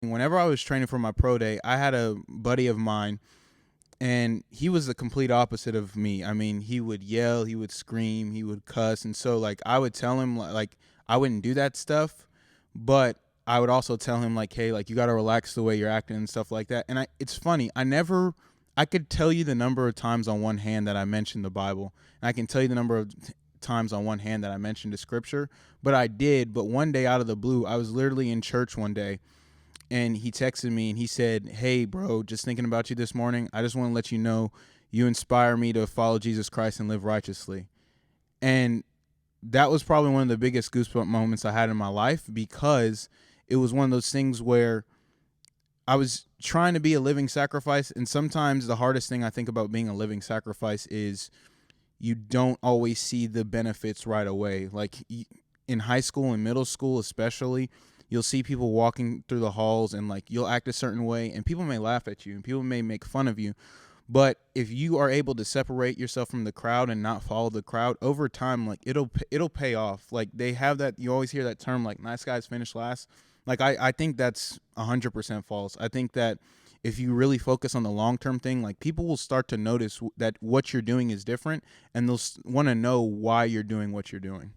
Whenever I was training for my pro day, I had a buddy of mine, and he was the complete opposite of me. I mean, he would yell, he would scream, he would cuss, and so like I would tell him like I wouldn't do that stuff, but I would also tell him like, hey, like you got to relax the way you're acting and stuff like that. And it's funny, I could tell you the number of times on one hand that I mentioned the Bible, and I can tell you the number of times on one hand that I mentioned the scripture, but I did. But one day out of the blue, I was literally in church one day, and he texted me and he said, "Hey, bro, just thinking about you this morning. I just want to let you know you inspire me to follow Jesus Christ and live righteously." And that was probably one of the biggest goosebump moments I had in my life, because it was one of those things where I was trying to be a living sacrifice. And sometimes the hardest thing I think about being a living sacrifice is you don't always see the benefits right away. Like in high school and middle school, especially, you'll see people walking through the halls and like you'll act a certain way, and people may laugh at you and people may make fun of you. But if you are able to separate yourself from the crowd and not follow the crowd over time, like it'll pay off. Like they have that, you always hear that term like nice guys finish last. Like I think that's 100% false. I think that if you really focus on the long term thing, like people will start to notice that what you're doing is different, and they'll want to know why you're doing what you're doing.